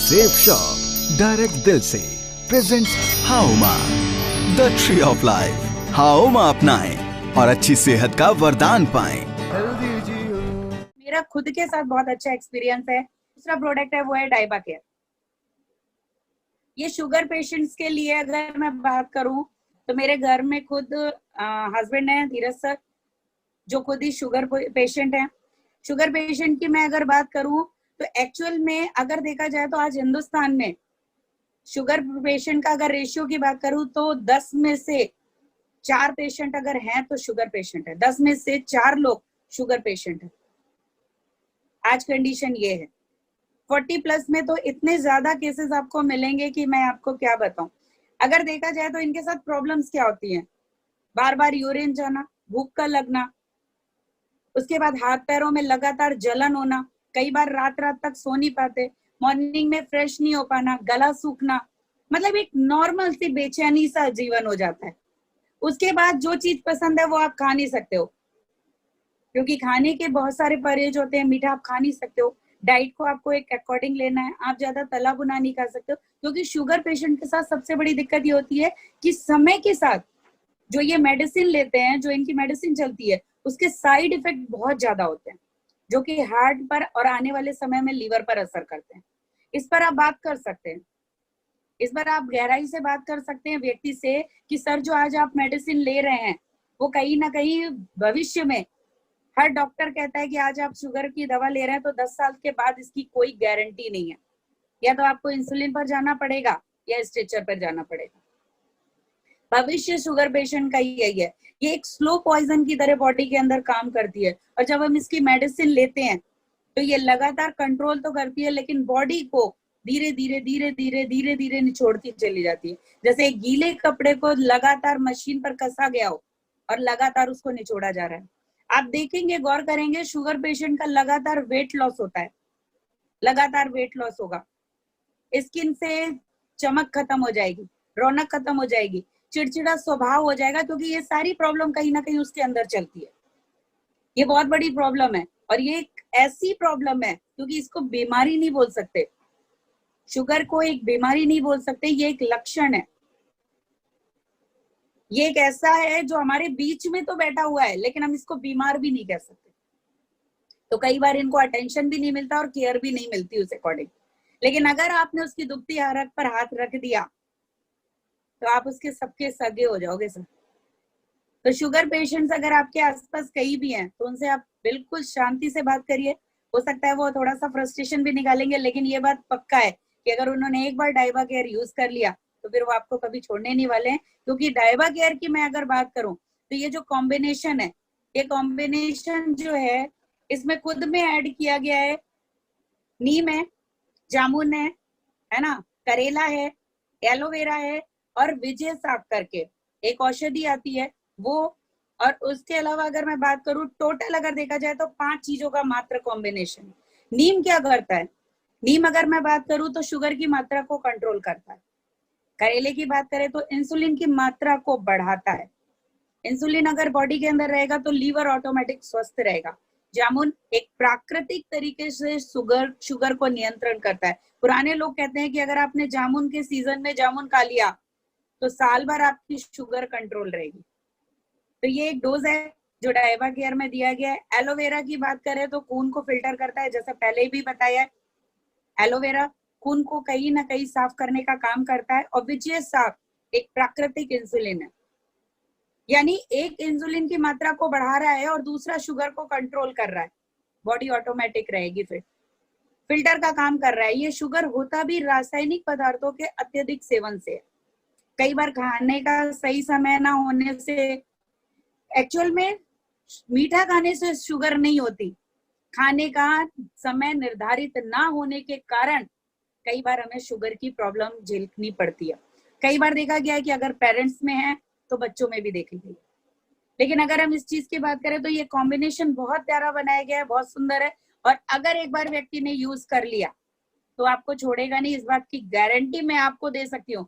Safe shop direct दिल से presents Hauma, the tree of life. Hauma अपनाएं और अच्छी सेहत का वरदान पाएं। मेरा खुद के साथ बहुत अच्छा एक्सपीरियंस है। दूसरा प्रोडक्ट है वो है डाइबा केयर। ये शुगर पेशेंट्स के लिए अगर मैं बात करूं तो मेरे घर में खुद हस्बैंड है धीरज सर, जो खुद ही शुगर पेशेंट है। शुगर पेशेंट की मैं अगर बात करूं तो एक्चुअल में अगर देखा जाए तो आज हिंदुस्तान में शुगर पेशेंट का अगर रेशियो की बात करूं तो 10 में से 4 पेशेंट अगर हैं तो शुगर पेशेंट है। 10 में से 4 लोग शुगर पेशेंट है। आज कंडीशन ये है। 40 प्लस में तो इतने ज्यादा केसेस आपको मिलेंगे कि मैं आपको क्या बताऊं। अगर देखा जाए तो इनके साथ प्रॉब्लम्स क्या होती हैं, बार बार यूरिन जाना, भूख का लगना, उसके बाद हाथ पैरों में लगातार जलन होना, कई बार रात रात तक सो नहीं पाते, मॉर्निंग में फ्रेश नहीं हो पाना, गला सूखना, मतलब एक नॉर्मल सी बेचैनी सा जीवन हो जाता है। उसके बाद जो चीज पसंद है वो आप खा नहीं सकते हो, क्योंकि खाने के बहुत सारे परहेज होते हैं। मीठा आप खा नहीं सकते हो, डाइट को आपको एक अकॉर्डिंग लेना है। आप ज्यादा तला भुना नहीं खा सकते हो, क्योंकि शुगर पेशेंट के साथ सबसे बड़ी दिक्कत ये होती है कि समय के साथ जो ये मेडिसिन लेते हैं, जो इनकी मेडिसिन चलती है, उसके साइड इफेक्ट बहुत ज्यादा होते हैं, जो कि हार्ट पर और आने वाले समय में लीवर पर असर करते हैं। इस पर आप बात कर सकते हैं, इस पर आप गहराई से बात कर सकते हैं व्यक्ति से कि सर जो आज आप मेडिसिन ले रहे हैं वो कहीं ना कहीं भविष्य में, हर डॉक्टर कहता है कि आज आप शुगर की दवा ले रहे हैं तो 10 साल के बाद इसकी कोई गारंटी नहीं है, या तो आपको इंसुलिन पर जाना पड़ेगा या स्ट्रेचर पर जाना पड़ेगा। भविष्य शुगर पेशेंट का यही है। ये एक स्लो पॉइजन की तरह बॉडी के अंदर काम करती है, और जब हम इसकी मेडिसिन लेते हैं तो ये लगातार कंट्रोल तो करती है, लेकिन बॉडी को धीरे धीरे धीरे धीरे धीरे धीरे निचोड़ती चली जाती है। जैसे एक गीले कपड़े को लगातार मशीन पर कसा गया हो और लगातार उसको निचोड़ा जा रहा है। आप देखेंगे, गौर करेंगे, शुगर पेशेंट का लगातार वेट लॉस होता है, लगातार वेट लॉस होगा, स्किन से चमक खत्म हो जाएगी, रौनक खत्म हो जाएगी, चिड़चिड़ा स्वभाव हो जाएगा, क्योंकि ये सारी प्रॉब्लम कहीं ना कहीं उसके अंदर चलती है। ये बहुत बड़ी प्रॉब्लम है, और ये एक ऐसी प्रॉब्लम है क्योंकि इसको बीमारी नहीं बोल सकते, शुगर को एक बीमारी नहीं बोल सकते, ये एक लक्षण है। ये एक ऐसा है जो हमारे बीच में तो बैठा हुआ है, लेकिन हम इसको बीमार भी नहीं कह सकते। तो कई बार इनको अटेंशन भी नहीं मिलता और केयर भी नहीं मिलती उस अकॉर्डिंग। लेकिन अगर आपने उसकी दुखती हरक पर हाथ रख दिया तो आप उसके सबके सगे हो जाओगे सर। तो शुगर पेशेंट्स अगर आपके आसपास कहीं भी हैं तो उनसे आप बिल्कुल शांति से बात करिए। हो सकता है वो थोड़ा सा फ्रस्ट्रेशन भी निकालेंगे, लेकिन ये बात पक्का है कि अगर उन्होंने एक बार डाइबा केयर यूज कर लिया तो फिर वो आपको कभी छोड़ने नहीं वाले हैं। क्योंकि डाइबा केयर की मैं अगर बात करूं तो ये जो कॉम्बिनेशन है, ये कॉम्बिनेशन जो है इसमें खुद में ऐड किया गया है, नीम है, जामुन है ना, करेला है, एलोवेरा है, और विजय साग करके एक औषधि आती है वो। और उसके अलावा अगर मैं बात करूं, टोटल अगर देखा जाए तो 5 चीजों का मात्र कॉम्बिनेशन। नीम क्या करता है? नीम अगर मैं बात करूं तो शुगर की मात्रा को कंट्रोल करता है। करेले की बात करें तो इंसुलिन की मात्रा को बढ़ाता है। इंसुलिन अगर बॉडी के अंदर रहेगा तो लीवर ऑटोमेटिक स्वस्थ रहेगा। जामुन एक प्राकृतिक तरीके से शुगर को नियंत्रण करता है। पुराने लोग कहते हैं कि अगर आपने जामुन के सीजन में जामुन खा लिया तो साल भर आपकी शुगर कंट्रोल रहेगी। तो ये एक डोज है जो डाइबा केयर में दिया गया है। एलोवेरा की बात करें तो खून को फिल्टर करता है, जैसे पहले भी बताया है। एलोवेरा खून को कहीं ना कहीं साफ करने का काम करता है। और विजय साग एक प्राकृतिक इंसुलिन है, यानी एक इंसुलिन की मात्रा को बढ़ा रहा है और दूसरा शुगर को कंट्रोल कर रहा है। बॉडी ऑटोमेटिक रहेगी, फिर फिल्टर का काम कर रहा है। ये शुगर होता भी रासायनिक पदार्थों के अत्यधिक सेवन से है। कई बार खाने का सही समय ना होने से, एक्चुअल में मीठा खाने से शुगर नहीं होती, खाने का समय निर्धारित ना होने के कारण कई बार हमें शुगर की प्रॉब्लम झेलनी पड़ती है। कई बार देखा गया है कि अगर पेरेंट्स में है तो बच्चों में भी देखी गई। लेकिन अगर हम इस चीज की बात करें तो ये कॉम्बिनेशन बहुत प्यारा बनाया गया है, बहुत सुंदर है। और अगर एक बार व्यक्ति ने यूज कर लिया तो आपको छोड़ेगा नहीं, इस बात की गारंटी मैं आपको दे सकती हूँ।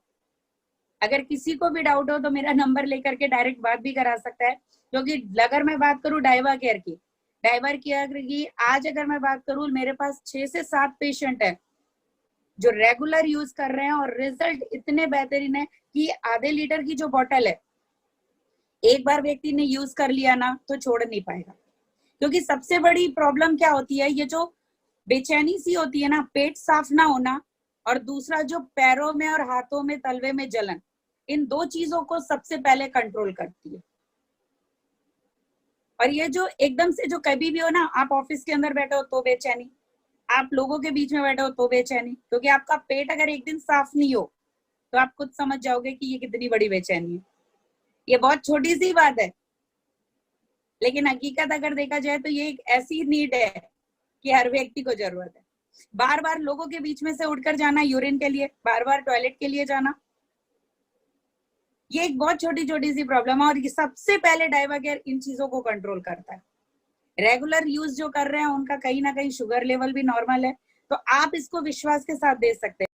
अगर किसी को भी डाउट हो तो मेरा नंबर लेकर के डायरेक्ट बात भी करा सकता है। क्योंकि अगर मैं बात करूं डाइबा केयर की, डाइबा केयर की आज अगर मैं बात करूं, मेरे पास 6 से 7 पेशेंट है जो रेगुलर यूज कर रहे हैं और रिजल्ट इतने बेहतरीन है कि आधे लीटर की जो बॉटल है, एक बार व्यक्ति ने यूज कर लिया ना तो छोड़ नहीं पाएगा। क्योंकि सबसे बड़ी प्रॉब्लम क्या होती है, ये जो बेचैनी सी होती है ना, पेट साफ ना होना, और दूसरा जो पैरों में और हाथों में तलवे में जलन, इन दो चीजों को सबसे पहले कंट्रोल करती है। और ये जो एकदम से जो कभी भी हो ना, आप ऑफिस के अंदर बैठे हो तो बेचैनी, आप लोगों के बीच में बैठे हो तो बेचैनी, क्योंकि आपका पेट अगर एक दिन साफ नहीं हो तो आप खुद समझ जाओगे कि ये कितनी बड़ी बेचैनी है। ये बहुत छोटी सी बात है, लेकिन हकीकत अगर देखा जाए तो ये एक ऐसी नीड है कि हर व्यक्ति को जरूरत है। बार बार लोगों के बीच में से उठकर जाना यूरिन के लिए, बार बार टॉयलेट के लिए जाना, ये एक बहुत छोटी छोटी सी प्रॉब्लम है। और ये सबसे पहले डाइवाकेयर इन चीजों को कंट्रोल करता है। रेगुलर यूज जो कर रहे हैं उनका कहीं ना कहीं शुगर लेवल भी नॉर्मल है, तो आप इसको विश्वास के साथ दे सकते हैं।